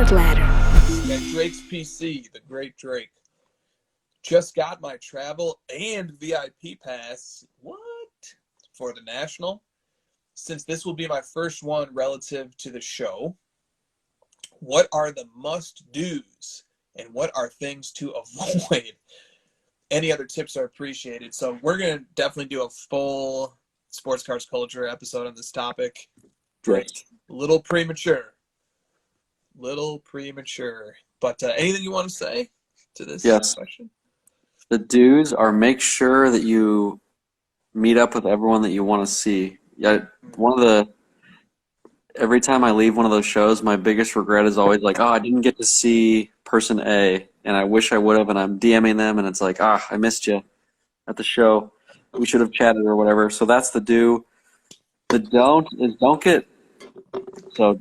Card Ladder. Okay, Drake's PC, the great Drake. Just got my travel and VIP pass. What? For the National. Since this will be my first one relative to the show, what are the must-dos and what are things to avoid? Any other tips are appreciated. So we're going to definitely do a full sports cards culture episode on this topic. Great. Little premature. But anything you want to say to this question? The do's are make sure that you meet up with everyone that you want to see. Yeah, every time I leave one of those shows, my biggest regret is always like, oh, I didn't get to see person A, and I wish I would have, and I'm DMing them, and it's like, I missed you at the show. We should have chatted or whatever. So that's the do. The don't is so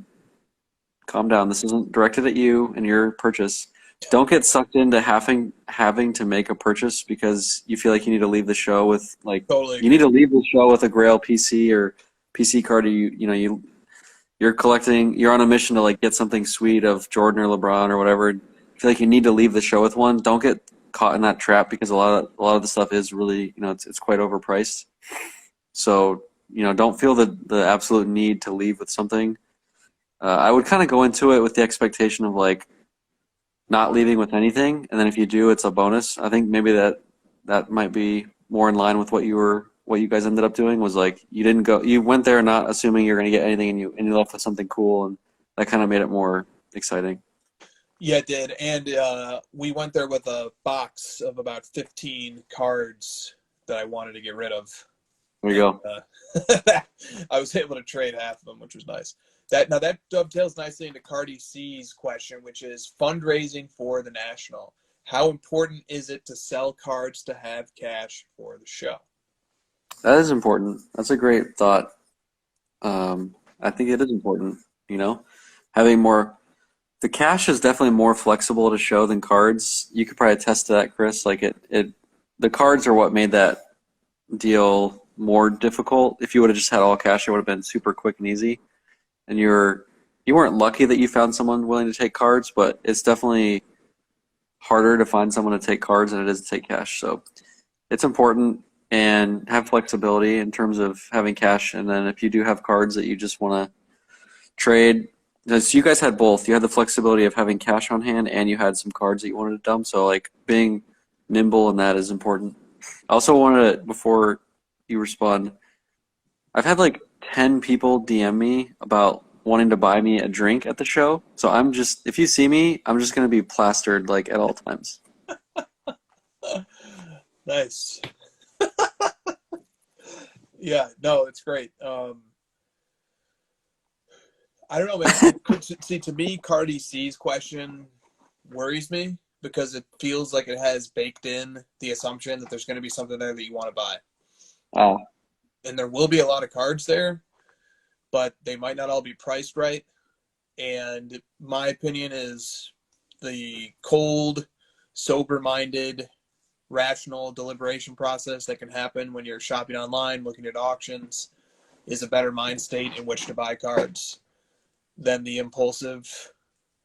calm down. This isn't directed at you and your purchase. Don't get sucked into having to make a purchase because you feel like you need to leave the show with you need to leave the show with a Grail PC or PC card. You're collecting. You're on a mission to get something sweet of Jordan or LeBron or whatever. You feel like you need to leave the show with one. Don't get caught in that trap because a lot of the stuff is really it's quite overpriced. So don't feel the absolute need to leave with something. I would kind of go into it with the expectation of not leaving with anything, and then if you do, it's a bonus. I think maybe that might be more in line with what you guys ended up doing. Was you went there not assuming you're going to get anything, and you left with something cool, and that kind of made it more exciting. Yeah, it did, and we went there with a box of about 15 cards that I wanted to get rid of. There you go. I was able to trade half of them, which was nice. That dovetails nicely into Cardi C's question, which is fundraising for the National. How important is it to sell cards to have cash for the show? That is important. That's a great thought. I think it is important. Having more. The cash is definitely more flexible to show than cards. You could probably attest to that, Chris. The cards are what made that deal more difficult. If you would have just had all cash, it would have been super quick and easy. And you weren't lucky that you found someone willing to take cards, but it's definitely harder to find someone to take cards than it is to take cash. So it's important and have flexibility in terms of having cash. And then if you do have cards that you just want to trade, because you guys had both. You had the flexibility of having cash on hand and you had some cards that you wanted to dump. So being nimble in that is important. I also wanted to, before you respond, I've had 10 people DM me about wanting to buy me a drink at the show. So if you see me, I'm just going to be plastered at all times. Nice. Yeah, no, it's great. I don't know, man. See, to me, Cardi C's question worries me because it feels like it has baked in the assumption that there's going to be something there that you want to buy. Oh. And there will be a lot of cards there, but they might not all be priced right. And my opinion is the cold, sober-minded, rational deliberation process that can happen when you're shopping online, looking at auctions, is a better mind state in which to buy cards than the impulsive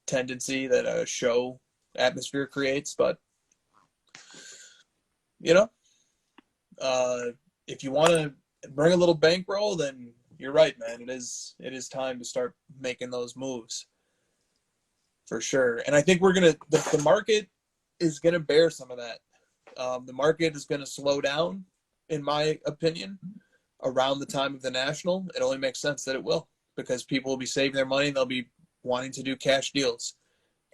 tendency that a show atmosphere creates. But, if you want to bring a little bankroll, then you're right, man. It is time to start making those moves for sure. And I think the market is gonna bear some of that. The market is gonna slow down, in my opinion, around the time of the National. It only makes sense that it will, because people will be saving their money and they'll be wanting to do cash deals.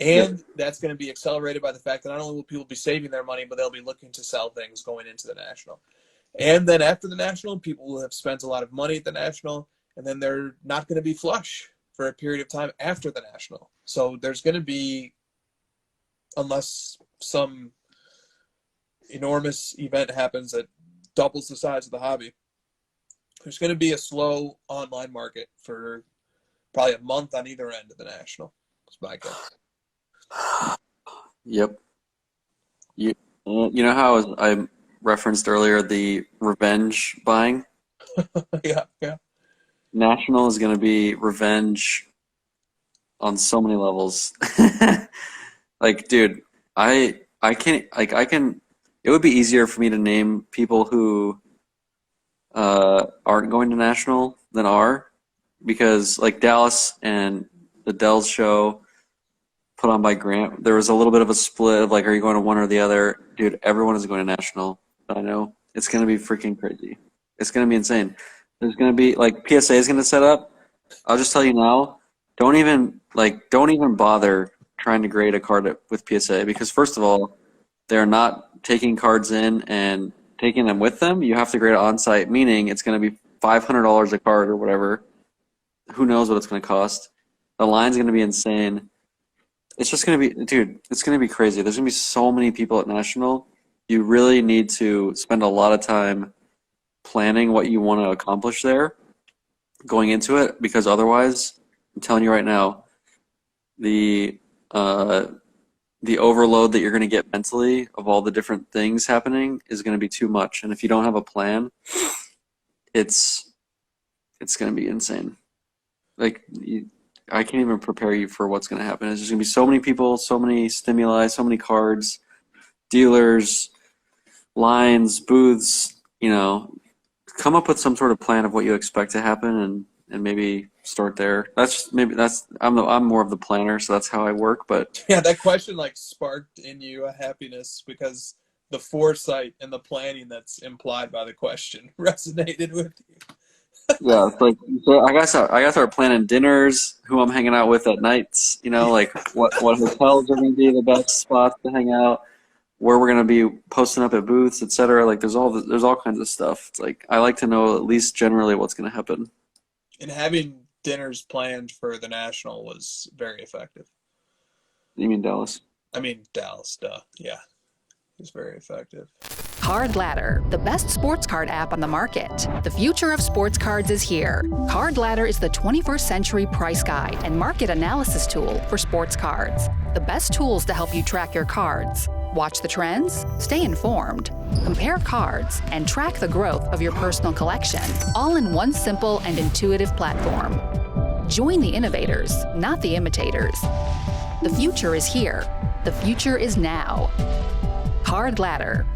And that's going to be accelerated by the fact that not only will people be saving their money, but they'll be looking to sell things going into the National. And then after the National, people will have spent a lot of money at the National, and then they're not going to be flush for a period of time after the National. So there's going to be, unless some enormous event happens that doubles the size of the hobby, there's going to be a slow online market for probably a month on either end of the National. That's my guess. Yep. You know how I referenced earlier the revenge buying? Yeah. National is going to be revenge on so many levels. Like, dude, I can't like I can. It would be easier for me to name people who aren't going to national than are, because like Dallas and the Dells show put on by Grant, there was a little bit of a split of like, are you going to one or the other? Dude, everyone is going to national. I know it's going to be freaking crazy. It's going to be insane. There's going to be like PSA is going to set up. I'll just tell you now, don't even bother trying to grade a card with PSA, because first of all, they're not taking cards in and taking them with them. You have to grade it on site, meaning it's going to be $500 a card or whatever. Who knows what it's going to cost? The line's going to be insane. It's just going to be, dude, it's going to be crazy. There's going to be so many people at National. You really need to spend a lot of time planning what you want to accomplish there going into it, because otherwise, I'm telling you right now, the overload that you're going to get mentally of all the different things happening is going to be too much. And if you don't have a plan, it's going to be insane. Like, I can't even prepare you for what's going to happen. There's just going to be so many people, so many stimuli, so many cards, dealers, lines, booths. Come up with some sort of plan of what you expect to happen, and maybe start there. I'm more of the planner, so that's how I work. But yeah, that question like sparked in you a happiness, because the foresight and the planning that's implied by the question resonated with you. yeah, it's like, so I gotta start planning dinners, who I'm hanging out with at nights. Like what hotels are going to be the best spots to hang out, where we're going to be posting up at booths, etc. Like there's all kinds of stuff. It's like I like to know at least generally what's going to happen. And having dinners planned for the National was very effective. You mean Dallas? I mean Dallas, duh. Yeah, it was very effective. Card Ladder, the best sports card app on the market. The future of sports cards is here. Card Ladder is the 21st century price guide and market analysis tool for sports cards. The best tools to help you track your cards. Watch the trends, stay informed, compare cards, and track the growth of your personal collection, all in one simple and intuitive platform. Join the innovators, not the imitators. The future is here. The future is now. Card Ladder.